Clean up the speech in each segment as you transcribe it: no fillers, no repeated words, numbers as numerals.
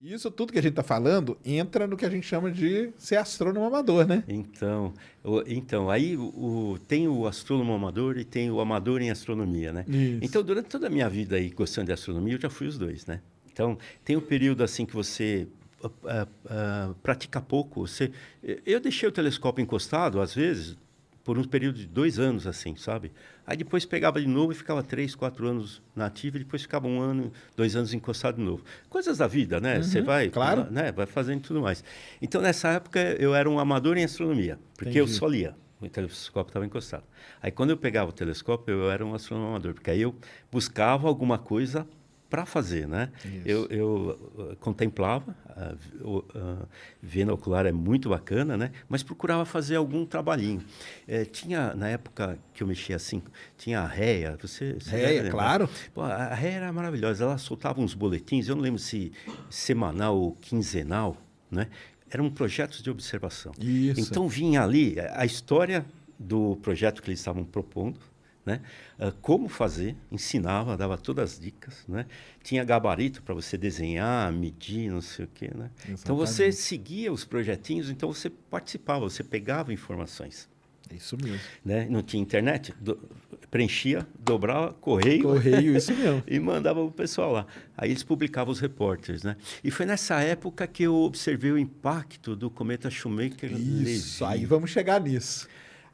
Isso tudo que a gente está falando entra no que a gente chama de ser astrônomo amador, né? Então, aí tem o astrônomo amador e tem o amador em astronomia, né? Isso. Então, durante toda a minha vida aí, gostando de astronomia, eu já fui os dois, né? Então, tem um período assim que você pratica pouco. Eu deixei o telescópio encostado, às vezes, por um período de 2 anos, assim, sabe? Aí depois pegava de novo e ficava 3, 4 anos na ativa, e depois ficava 1 ano, 2 anos encostado de novo. Coisas da vida, né? Você vai, Claro. né? Vai fazendo tudo mais. Então, nessa época, eu era um amador em astronomia, porque eu Entendi. só lia. O telescópio estava encostado. Aí, quando eu pegava o telescópio, eu era um astrônomo amador, porque aí eu buscava alguma coisa para fazer, né? Isso. Eu contemplava, vendo ocular é muito bacana, né? Mas procurava fazer algum trabalhinho. Tinha, na época que eu mexia assim, tinha a REA, você deve lembrar. Claro. Pô, a REA era maravilhosa, ela soltava uns boletins, eu não lembro se semanal ou quinzenal, né? Eram projetos de observação. Isso. Então vinha ali a história do projeto que eles estavam propondo, né? Como fazer, ensinava, dava todas as dicas, né? Tinha gabarito para você desenhar, medir, não sei o quê, né? Então você Exatamente. seguia os projetinhos, então você participava, você pegava informações, É isso mesmo. né? Não tinha internet, preenchia, dobrava, correio Correio, isso mesmo. e mandava o pessoal lá. Aí eles publicavam os repórteres, né? E foi nessa época que eu observei o impacto do cometa Isso. Aí Shoemaker-Levy. vamos chegar nisso.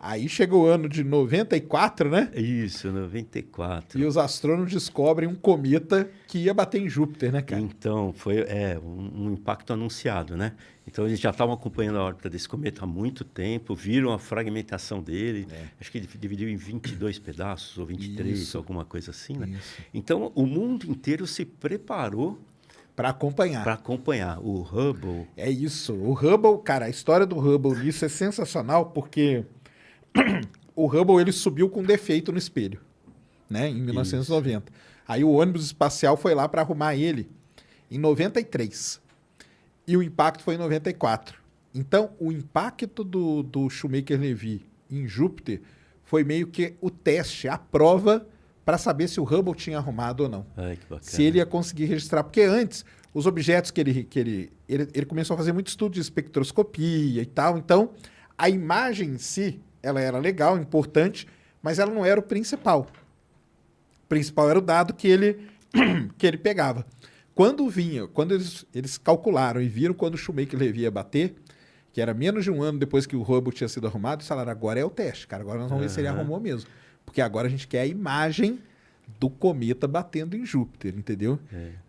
Aí chega o ano de 94, né? Isso, E 94. os astrônomos descobrem um cometa que ia bater em Júpiter, né, cara? Então, foi um impacto anunciado, né? Então, eles já estavam acompanhando a órbita desse cometa há muito tempo, viram a fragmentação dele, acho que ele dividiu em 22 pedaços, ou 23, Isso. alguma coisa assim, né? Isso. Então, o mundo inteiro se preparou Para acompanhar. para acompanhar o Hubble. É isso. O Hubble, cara, a história do Hubble nisso é sensacional porque o Hubble ele subiu com defeito no espelho, né, em Isso. 1990. Aí o ônibus espacial foi lá para arrumar ele em 93. E o impacto foi em 94. Então, o impacto do Shoemaker-Levy em Júpiter foi meio que o teste, a prova para saber se o Hubble tinha arrumado ou não. Ai, que Se ele bacana. ia conseguir registrar. Porque antes, os objetos ele começou a fazer muito estudo de espectroscopia e tal. Então, a imagem em si, ela era legal, importante, mas ela não era o principal. O principal era o dado que ele pegava. Quando eles calcularam e viram quando o Shoemaker-Levy ia bater, que era menos de um ano depois que o Hubble tinha sido arrumado, eles falaram, agora é o teste, cara, agora nós vamos ver se ele Aham. arrumou mesmo. Porque agora a gente quer a imagem do cometa batendo em Júpiter, entendeu?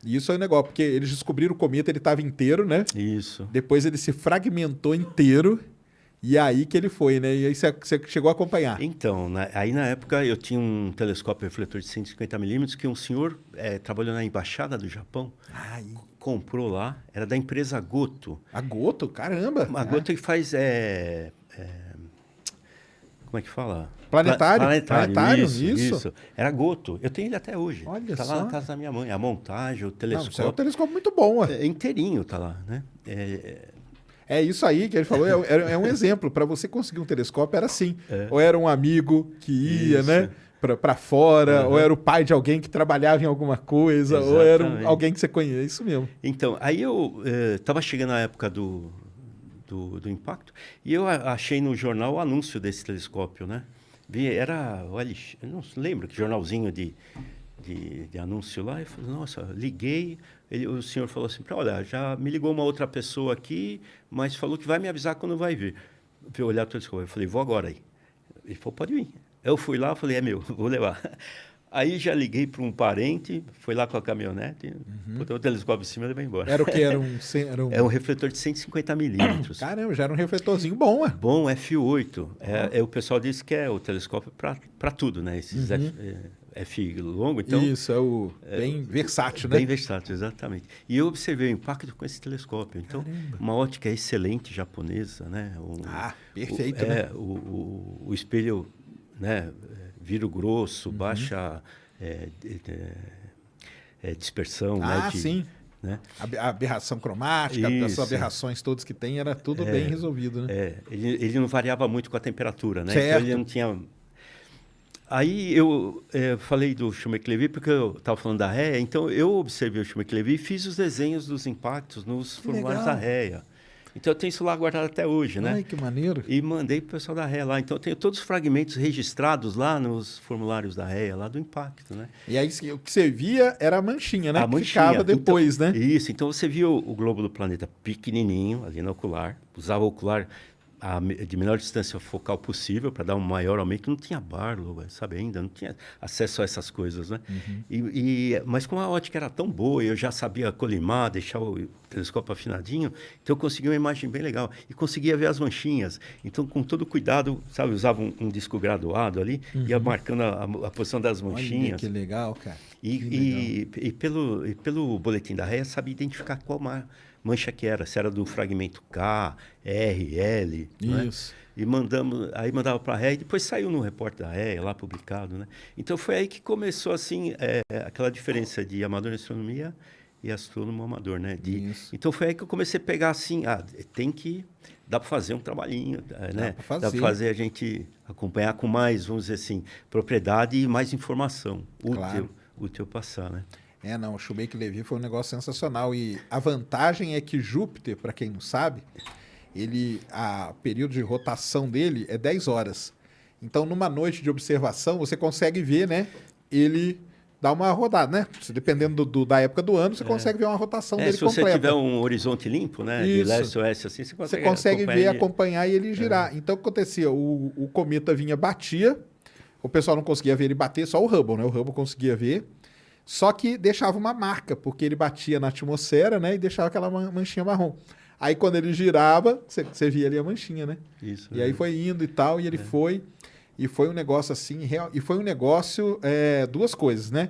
E isso é um negócio, porque eles descobriram o cometa, ele estava inteiro, né? Isso. Depois ele se fragmentou inteiro, e aí que ele foi, né? E aí você chegou a acompanhar. Então, aí na época eu tinha um telescópio refletor de 150 milímetros que um senhor trabalhou na embaixada do Japão, Ai, comprou lá, era da empresa Goto. a Goto, caramba! A Goto que faz, como é que fala? Planetário, Planetário, isso, isso. isso. Era Goto. Eu tenho ele até hoje. Olha Está lá só. na casa da minha mãe. A montagem, o Não, isso é um telescópio. telescópio muito bom, ué. Inteirinho tá lá, né? É isso aí que ele falou, é um exemplo. Para você conseguir um telescópio era assim. Ou era um amigo que ia, Isso. né? Para fora, ou Aham. era o pai de alguém que trabalhava em alguma coisa, ou era Exatamente. alguém que você conhece. É isso mesmo. Então, aí eu estava chegando a época do impacto e eu achei no jornal o anúncio desse telescópio, né? Era o LX, eu não lembro que jornalzinho de anúncio lá. Eu falei, nossa, liguei. O senhor falou assim, olha, já me ligou uma outra pessoa aqui, mas falou que vai me avisar quando vai vir. Eu olhar o telescópio, eu falei, vou agora aí. Ele falou, pode vir. Eu fui lá, falei, é meu, vou levar. Aí já liguei para um parente, foi lá com a caminhonete, botou o telescópio em cima e levou embora. Era o que? Era um... É um refletor de 150 milímetros. Caramba, já era um refletorzinho bom, ué. Bom, F8. O pessoal diz que é o telescópio para tudo, né? Esses F longo, então... Isso, é o bem versátil, né? Bem versátil, exatamente. E eu observei o impacto com esse telescópio. Então, Caramba. uma ótica excelente japonesa, né? Perfeito, né? O espelho, né? Viro grosso, baixa dispersão, né? Sim. Né? A aberração cromática, essas Isso. aberrações todas que tem, era tudo bem resolvido, né? Ele não variava muito com a temperatura, né? Certo. Então ele não tinha... Aí eu falei do Shoemaker-Levy porque eu estava falando da REA, então eu observei o Shoemaker-Levy e fiz os desenhos dos impactos nos formulários da REA. Então eu tenho isso lá guardado até hoje, né? Ai, que maneiro. E mandei para o pessoal da REA lá. Então eu tenho todos os fragmentos registrados lá nos formulários da REA, lá do impacto, né? E aí o que você via era a manchinha, né? A que manchinha. ficava depois, Então, né? Isso, então você viu o globo do planeta pequenininho ali no ocular, usava o ocular de menor distância focal possível para dar um maior aumento. Não tinha Barlow, sabe, ainda, não tinha acesso a essas coisas, né? Mas como a ótica era tão boa, eu já sabia colimar, deixar o telescópio afinadinho, então eu consegui uma imagem bem legal. E conseguia ver as manchinhas. Então, com todo cuidado, sabe, usava um disco graduado ali, ia marcando a posição das manchinhas. Olha que legal, cara. E pelo boletim da REA, sabia identificar qual mancha que era, se era do fragmento K, R, L. Isso. Né? E aí mandava para a REA e depois saiu no repórter da REA, lá publicado. Né? Então foi aí que começou assim, aquela diferença de amador em astronomia e astrônomo amador. Né? Então foi aí que eu comecei a pegar assim, dá para fazer um trabalhinho, né? Dá para fazer a gente acompanhar com mais, vamos dizer assim, propriedade e mais informação útil passar, né? Não, o Shoemaker-Levy foi um negócio sensacional. E a vantagem é que Júpiter, para quem não sabe, o período de rotação dele é 10 horas. Então, numa noite de observação, você consegue ver, né? Ele dá uma rodada, né? Dependendo da época do ano, você consegue ver uma rotação dele completa. Se você tiver um horizonte limpo, né? Isso. De leste a oeste, assim, você consegue acompanhar e ele girar. Então, o que acontecia? O cometa vinha, batia, o pessoal não conseguia ver ele bater, só o Hubble, né? O Hubble conseguia ver. Só que deixava uma marca, porque ele batia na atmosfera, né? E deixava aquela manchinha marrom. Aí, quando ele girava, você via ali a manchinha, né? Isso. E aí foi indo e tal, e ele foi. E foi um negócio assim, e foi um negócio, duas coisas, né?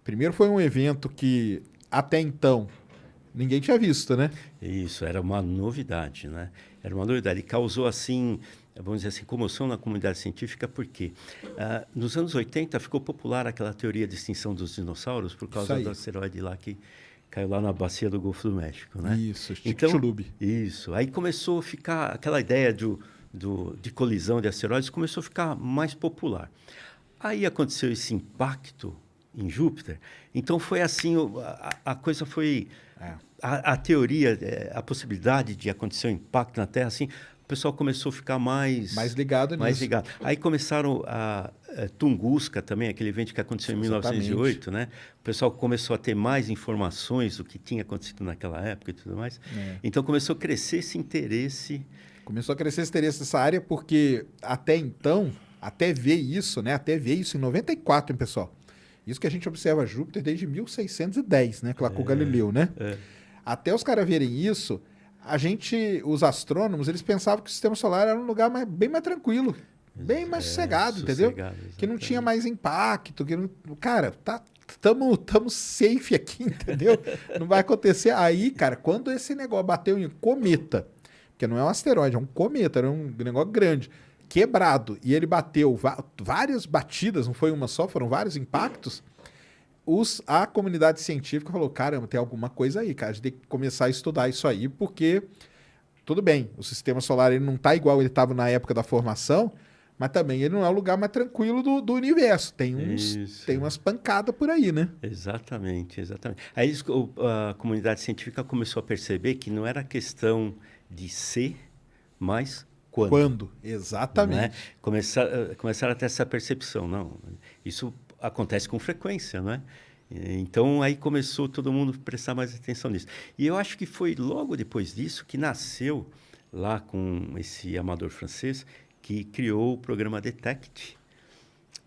Primeiro foi um evento que, até então, ninguém tinha visto, né? Isso, era uma novidade, né? Era uma novidade. E causou, assim, vamos dizer assim, comoção na comunidade científica, porque nos anos 80 ficou popular aquela teoria de extinção dos dinossauros por causa do asteroide lá que caiu lá na bacia do Golfo do México, né? Isso, Chicxulub. Isso. Aí começou a ficar aquela ideia de colisão de asteroides, começou a ficar mais popular. Aí aconteceu esse impacto em Júpiter, então foi assim, a coisa foi... A teoria, a possibilidade de acontecer um impacto na Terra, assim, o pessoal começou a ficar mais ligado nisso. Aí começaram Tunguska também, aquele evento que aconteceu em 1908, né? O pessoal começou a ter mais informações do que tinha acontecido naquela época e tudo mais. Então começou a crescer esse interesse. Começou a crescer esse interesse nessa área, porque até então, até ver isso em 94, hein, pessoal? Isso que a gente observa Júpiter desde 1610, né? Com Galileu, né? Até os caras verem isso, os astrônomos, eles pensavam que o sistema solar era um lugar bem mais tranquilo, bem mais sossegado, entendeu? Que não tinha mais impacto, cara, estamos safe aqui, entendeu? Não vai acontecer. Aí, cara, quando esse negócio bateu em cometa, porque não é um asteroide, é um cometa, era um negócio grande, quebrado, e ele bateu várias batidas, não foi uma só, foram vários impactos, a comunidade científica falou, caramba, tem alguma coisa aí, cara, a gente tem que começar a estudar isso aí, porque, tudo bem, o sistema solar ele não está igual ele estava na época da formação, mas também ele não é o lugar mais tranquilo do universo, tem umas pancadas por aí, né? Exatamente. Aí a comunidade científica começou a perceber que não era questão de ser, mas quando. Exatamente. Né? Começaram a ter essa percepção. Não, isso acontece com frequência, não é? Então, aí começou todo mundo a prestar mais atenção nisso. E eu acho que foi logo depois disso que nasceu, lá com esse amador francês, que criou o programa DETECT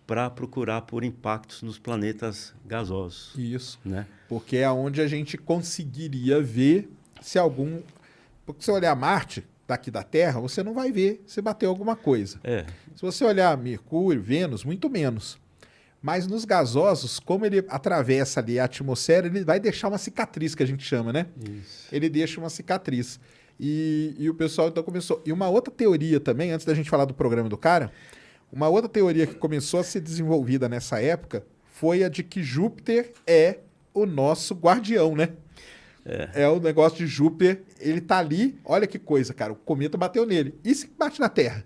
para procurar por impactos nos planetas gasosos. Isso. Né? Porque é onde a gente conseguiria ver se algum... Porque se você olhar Marte, daqui da Terra, você não vai ver se bateu alguma coisa. Se você olhar Mercúrio, Vênus, muito menos. Mas nos gasosos, como ele atravessa ali a atmosfera, ele vai deixar uma cicatriz, que a gente chama, né? Isso. Ele deixa uma cicatriz. E o pessoal então começou... E uma outra teoria também, antes da gente falar do programa do cara, uma outra teoria que começou a ser desenvolvida nessa época foi a de que Júpiter é o nosso guardião, né? É o negócio de Júpiter, ele tá ali, olha que coisa, cara, o cometa bateu nele. E se bate na Terra?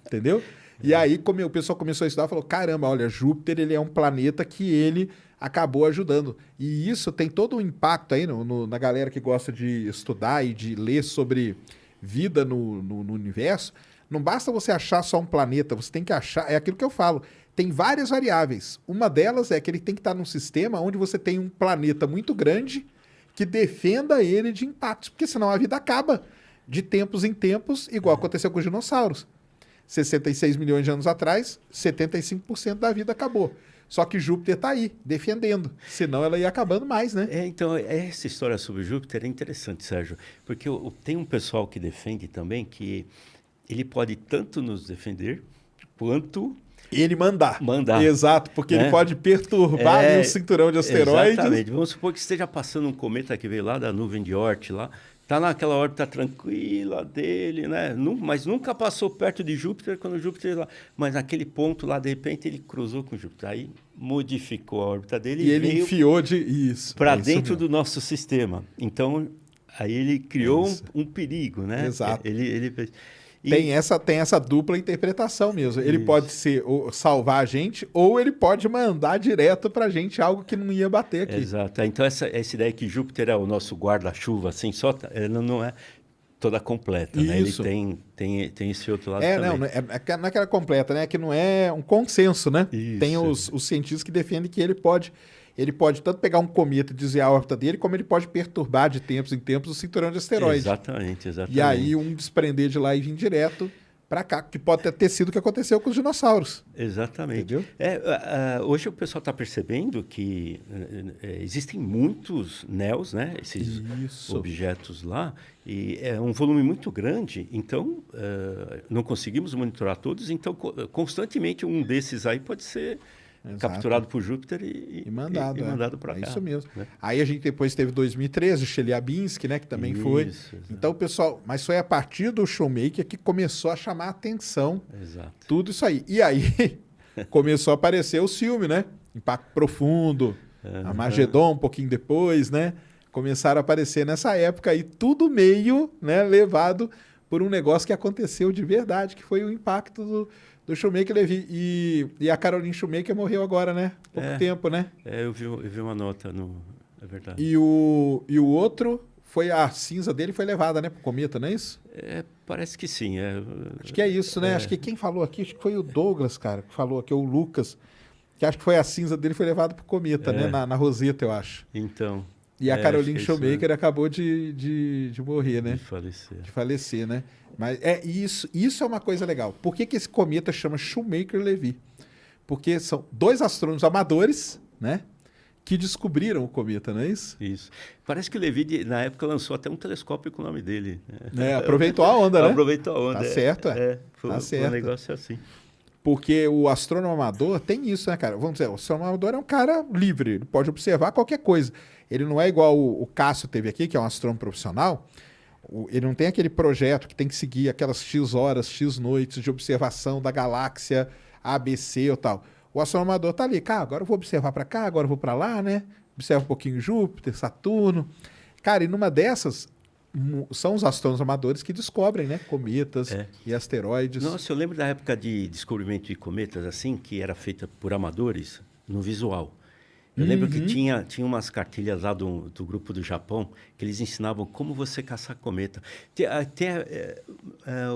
Entendeu? E aí o pessoal começou a estudar e falou, caramba, olha, Júpiter ele é um planeta que ele acabou ajudando. E isso tem todo um impacto aí na galera que gosta de estudar e de ler sobre vida no universo. Não basta você achar só um planeta, você tem que achar, é aquilo que eu falo, tem várias variáveis. Uma delas é que ele tem que estar num sistema onde você tem um planeta muito grande que defenda ele de impactos, porque senão a vida acaba de tempos em tempos, igual aconteceu com os dinossauros. 66 milhões de anos atrás, 75% da vida acabou. Só que Júpiter está aí, defendendo. Senão ela ia acabando mais, né? Então, essa história sobre Júpiter é interessante, Sérgio, porque tem um pessoal que defende também que ele pode tanto nos defender quanto ele mandar. Mandar. Exato, porque ele pode perturbar ali o cinturão de asteroides. Exatamente. Vamos supor que esteja passando um cometa que veio lá da nuvem de Oort, lá. Está naquela órbita tranquila dele, né? Mas nunca passou perto de Júpiter quando Júpiter lá. Mas naquele ponto lá, de repente, ele cruzou com Júpiter. Aí modificou a órbita dele e ele enfiou isso para dentro do nosso sistema. Então, aí ele criou um perigo, né? Exato. Ele tem essa dupla interpretação mesmo. Ele pode salvar a gente ou ele pode mandar direto pra gente algo que não ia bater aqui. Exato. Então, essa ideia que Júpiter é o nosso guarda-chuva, assim, ela não é toda completa, né? Ele tem esse outro lado também. Não é que ela é completa, né? É que não é um consenso, né? Isso. Tem os cientistas que defendem que ele pode tanto pegar um cometa e desviar a órbita dele, como ele pode perturbar de tempos em tempos o cinturão de asteroides. Exatamente. E aí desprender de lá e vir direto para cá, que pode ter sido o que aconteceu com os dinossauros. Exatamente. Entendeu? Hoje o pessoal está percebendo que existem muitos NEOs, né? Esses objetos lá, e é um volume muito grande, então não conseguimos monitorar todos, então constantemente um desses aí pode ser capturado por Júpiter e mandado para cá. É isso mesmo. Né? Aí a gente depois teve 2013, o Chelyabinsk, né, que também foi. Exato. Então, pessoal, mas foi a partir do Shoemaker que começou a chamar a atenção. Exato. Tudo isso aí. E aí começou a aparecer o filme, né? Impacto Profundo, Armagedon um pouquinho depois, né? Começaram a aparecer nessa época aí, tudo meio, né, levado por um negócio que aconteceu de verdade, que foi o impacto do Shoemaker-Levy. E a Caroline Shoemaker morreu agora, né? Pouco tempo, né? Eu vi uma nota, é verdade. E o outro, a cinza dele foi levada, né? Pro cometa, não é isso? Parece que sim. Acho que é isso, né? Acho que quem falou aqui, acho que foi o Douglas, cara, que falou aqui, ou o Lucas, que acho que foi a cinza dele foi levada pro cometa, né? Na Roseta, eu acho. Então... E a Caroline Shoemaker acabou de morrer, né? De falecer, né? Mas isso é uma coisa legal. Por que esse cometa chama Shoemaker-Levy? Porque são dois astrônomos amadores, né? Que descobriram o cometa, não é isso? Isso. Parece que o Levy, na época, lançou até um telescópio com o nome dele. Aproveitou a onda, né? Aproveitou a onda. Tá certo, Foi um negócio assim. Porque o astrônomo amador tem isso, né, cara? Vamos dizer, o astrônomo amador é um cara livre, ele pode observar qualquer coisa. Ele não é igual o Cássio teve aqui, que é um astrônomo profissional. Ele não tem aquele projeto que tem que seguir aquelas X horas, X noites de observação da galáxia ABC ou tal. O astrônomo amador tá ali, cara, agora eu vou observar para cá, agora eu vou para lá, né? Observa um pouquinho Júpiter, Saturno. Cara, e numa dessas, são os astrônomos amadores que descobrem, né? Cometas e asteroides. Nossa, eu lembro da época de descobrimento de cometas, assim, que era feita por amadores no visual. Eu lembro que tinha umas cartilhas lá do grupo do Japão que eles ensinavam como você caçar cometa.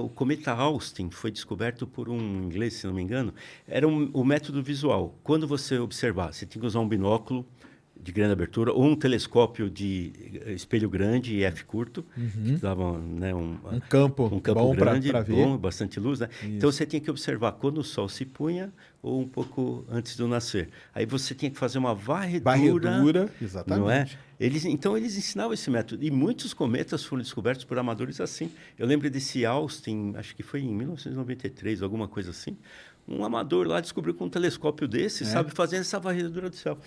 O cometa Austin foi descoberto por um inglês, se não me engano. Era o método visual. Quando você observar, você tinha que usar um binóculo de grande abertura ou um telescópio de espelho grande e F curto, que dava, né, um campo bom grande, pra ver. Bom, bastante luz, né? Então você tinha que observar quando o sol se punha ou um pouco antes do nascer. Aí você tinha que fazer uma varredura, exatamente. Não é? Então eles ensinavam esse método e muitos cometas foram descobertos por amadores assim. Eu lembro desse Austin, acho que foi em 1993, alguma coisa assim. Um amador lá descobriu com um telescópio desse, sabe, fazer essa varredura do céu.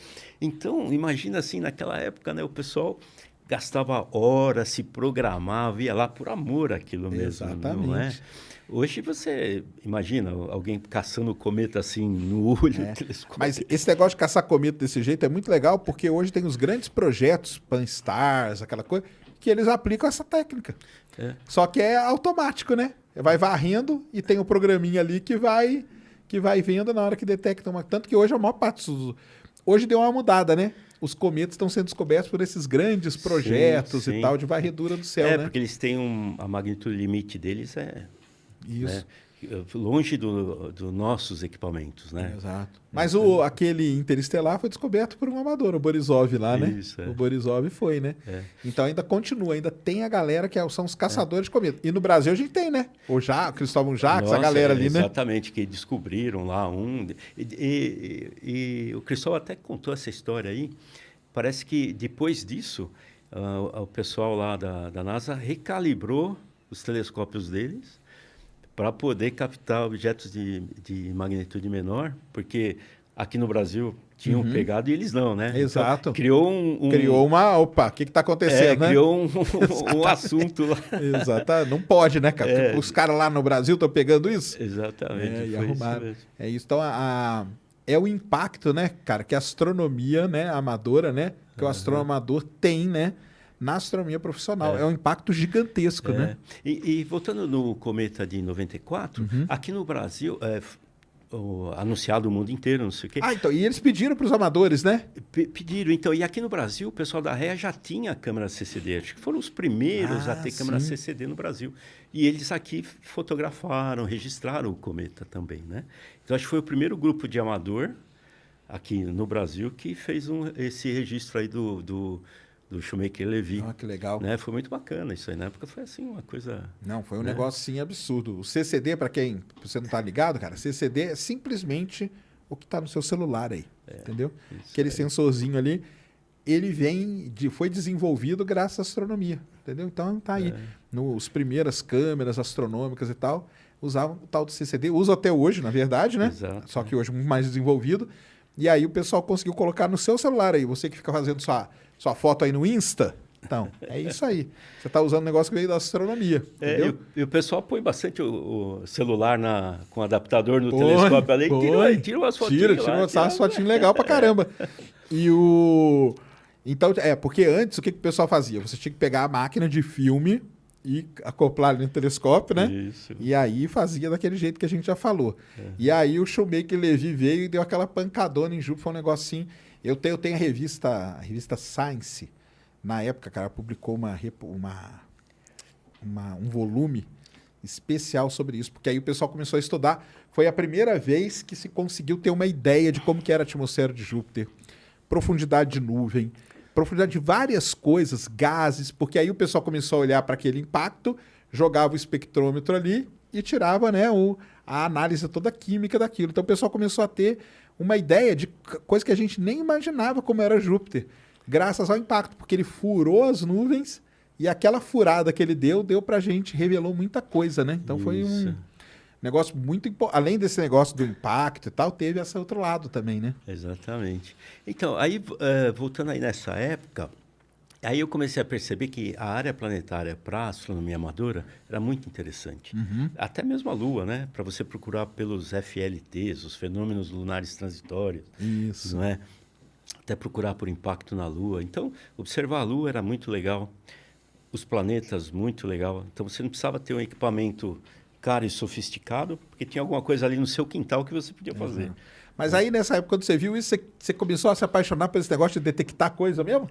Então, imagina assim, naquela época, né, o pessoal gastava horas, se programava, ia lá por amor aquilo mesmo. Exatamente. Não é? Hoje você imagina alguém caçando cometa assim no olho do telescópio. Mas esse negócio de caçar cometa desse jeito é muito legal, porque hoje tem os grandes projetos, Pan-STARRS, aquela coisa, que eles aplicam essa técnica. Só que é automático, né? vai varrendo e tem o programinha ali que vai vendo na hora que detecta uma. Tanto que hoje a maior parte hoje deu uma mudada, né? Os cometas estão sendo descobertos por esses grandes projetos sim. e tal de varredura do céu, né? Porque eles têm a magnitude limite deles Isso. Né? Longe dos nossos equipamentos, né? Exato. Mas aquele interestelar foi descoberto por um amador, o Borisov lá, né? Isso, O Borisov foi, né? É. Então ainda continua, ainda tem a galera que são os caçadores de cometa. E no Brasil a gente tem, né? O Cristóvão Jacques, a galera ali, né? Exatamente, que descobriram lá E o Cristóvão até contou essa história aí. Parece que depois disso, o pessoal lá da NASA recalibrou os telescópios deles para poder captar objetos de magnitude menor, porque aqui no Brasil tinham pegado e eles não, né? Exato. Então, criou Criou uma... Opa, o que está acontecendo, né? Criou um assunto lá. Exato. Não pode, né, cara? Os caras lá no Brasil estão pegando isso? Exatamente. E arrumaram. É isso. Então, é o impacto, né, cara, que a astronomia, né, amadora, né, que o astrônomo amador tem, né, na astronomia profissional. É um impacto gigantesco, né? E voltando no cometa de 94, aqui no Brasil, anunciado o mundo inteiro, não sei o quê. Então, e eles pediram para os amadores, né? Pediram, então. E aqui no Brasil, o pessoal da REA já tinha câmera CCD. Acho que foram os primeiros a ter câmera CCD no Brasil. E eles aqui fotografaram, registraram o cometa também, né? Então, acho que foi o primeiro grupo de amador aqui no Brasil que fez esse registro aí do Shoemaker-Levy. Que legal. Né? Foi muito bacana isso aí. Na época foi assim, uma coisa... Não, foi um negócio assim absurdo. O CCD, para quem você não tá ligado, cara, CCD é simplesmente o que está no seu celular aí, entendeu? Aquele sensorzinho ali, ele foi desenvolvido graças à astronomia, entendeu? Então tá aí. Nos primeiras câmeras astronômicas e tal, usavam o tal do CCD, usa até hoje, na verdade, né? Exato, Só que hoje muito mais desenvolvido. E aí o pessoal conseguiu colocar no seu celular aí, você que fica fazendo sua foto aí no Insta. Então, é isso aí. Você está usando um negócio que veio da astronomia. E o pessoal põe bastante o celular com adaptador no telescópio ali. Tira umas fotinhas. Tira umas fotinhas legal pra caramba. Então, porque antes o que o pessoal fazia? Você tinha que pegar a máquina de filme e acoplar ali no telescópio, né? Isso. E aí fazia daquele jeito que a gente já falou. E aí o Shoemaker-Levy veio e deu aquela pancadona em Júpiter, foi um negócio assim. Eu tenho a revista Science. Na época, cara, publicou um volume especial sobre isso, porque aí o pessoal começou a estudar. Foi a primeira vez que se conseguiu ter uma ideia de como que era a atmosfera de Júpiter, profundidade de nuvem, profundidade de várias coisas, gases, porque aí o pessoal começou a olhar para aquele impacto, jogava o espectrômetro ali e tirava, né, a análise toda química daquilo. Então o pessoal começou a ter uma ideia de coisa que a gente nem imaginava como era Júpiter, graças ao impacto, porque ele furou as nuvens e aquela furada que ele deu pra gente, revelou muita coisa, né? Então foi um negócio muito importante. Além desse negócio do impacto e tal, teve esse outro lado também, né? Exatamente. Então, aí, voltando aí nessa época, aí eu comecei a perceber que a área planetária para a astronomia amadora era muito interessante. Até mesmo a Lua, né? Para você procurar pelos FLTs, os fenômenos lunares transitórios. Isso. Não é? Até procurar por impacto na Lua. Então, observar a Lua era muito legal. Os planetas, muito legal. Então, você não precisava ter um equipamento caro e sofisticado, porque tinha alguma coisa ali no seu quintal que você podia fazer. Mas aí, nessa época, quando você viu isso, você começou a se apaixonar por esse negócio de detectar coisa mesmo?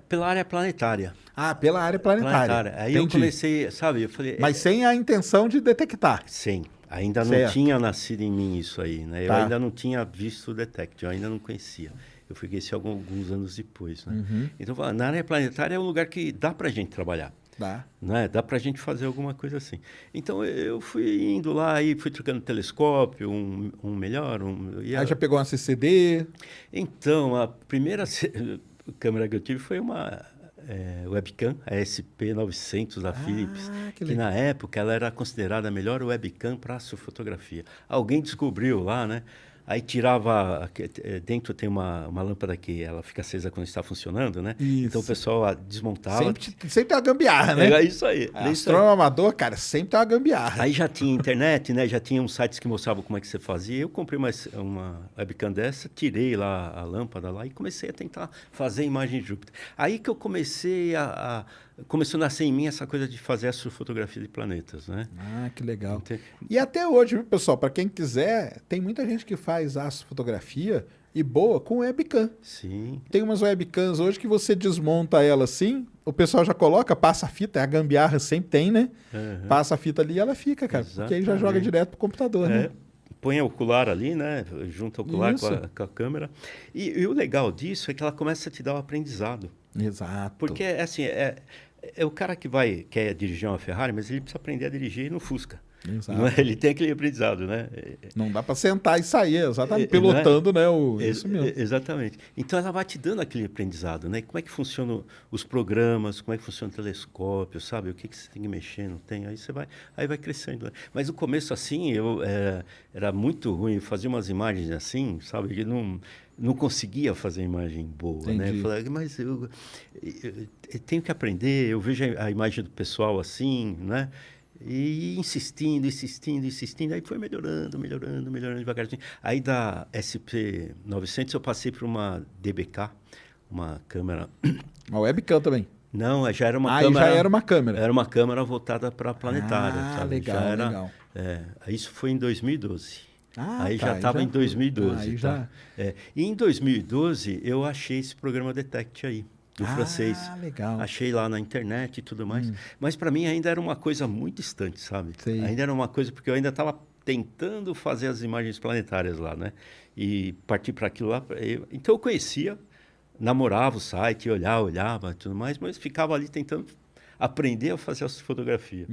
Pela área planetária. Pela área planetária. Aí eu comecei, sabe? Eu falei, mas sem a intenção de detectar. Sem. Ainda não tinha nascido em mim isso aí, né? Eu ainda não tinha visto o Detect, eu ainda não conhecia. Eu fui conhecer alguns anos depois, né? Então, na área planetária é um lugar que dá pra gente trabalhar. Né? Dá pra gente fazer alguma coisa assim. Então, eu fui indo lá e fui trocando telescópio, um melhor. Aí já pegou uma CCD? Então, a primeira câmera que eu tive foi uma webcam, a SP900 da Philips, que na época ela era considerada a melhor webcam para astrofotografia. Alguém descobriu lá, né? Aí tirava, dentro tem uma lâmpada que ela fica acesa quando está funcionando, né? Isso. Então o pessoal desmontava. Sempre tem uma gambiarra, né? É isso aí. Astrônomo amador, cara, sempre tem uma gambiarra. Aí já tinha internet, né? Já tinha uns sites que mostravam como é que você fazia. Eu comprei uma webcam dessa, tirei lá a lâmpada lá e comecei a tentar fazer imagem de Júpiter. Aí que eu comecei a começou a nascer em mim essa coisa de fazer astrofotografia de planetas, né? Ah, que legal. Ente- E até hoje, viu, pessoal? Para quem quiser, tem muita gente que faz astrofotografia e boa com webcam. Sim. Tem umas webcams hoje que você desmonta ela assim, o pessoal já coloca, passa a fita, é a gambiarra sempre tem, né? Aham. Passa a fita ali e ela fica, cara. Porque aí já joga Exatamente. direto pro computador, É, né? põe o ocular ali, né? Junta o ocular Isso. com a câmera. E o legal disso é que ela começa a te dar um aprendizado. Exato. Porque, assim, é o cara que quer dirigir uma Ferrari, mas ele precisa aprender a dirigir no Fusca. Exato. Não é? Ele tem aquele aprendizado, né? Não dá para sentar e sair, exatamente, É, pilotando, né? Ex- Isso mesmo. Exatamente. Então ela vai te dando aquele aprendizado, né? Como é que funcionam os programas, como é que funciona o telescópio, sabe? O que você tem que mexer, não tem? Aí vai crescendo, né? Mas no começo, assim, era muito ruim. Eu fazia umas imagens assim, sabe? Que não conseguia fazer imagem boa, né? Entendi. Eu falava, mas eu tenho que aprender. Eu vejo a imagem do pessoal assim, né? E insistindo, aí foi melhorando devagarzinho. Aí da SP900 eu passei para uma DBK, uma câmera. Uma webcam também. Não, já era uma Aí câmera. já era uma câmera. Era uma câmera voltada para planetária, Ah, sabe? legal, Já era, legal. Isso foi em 2012. Ah, Aí tá, já aí estava já- em 2012. aí tá? já- E em 2012 eu achei esse programa Detect aí, do francês. legal. Achei lá na internet e tudo mais. Mas para mim ainda era uma coisa muito distante, sabe? Sei. Ainda era uma coisa, porque eu ainda estava tentando fazer as imagens planetárias lá, né? E partir para aquilo lá. Então eu conhecia, namorava o site, olhava e tudo mais, mas ficava ali tentando aprender a fazer essa fotografia.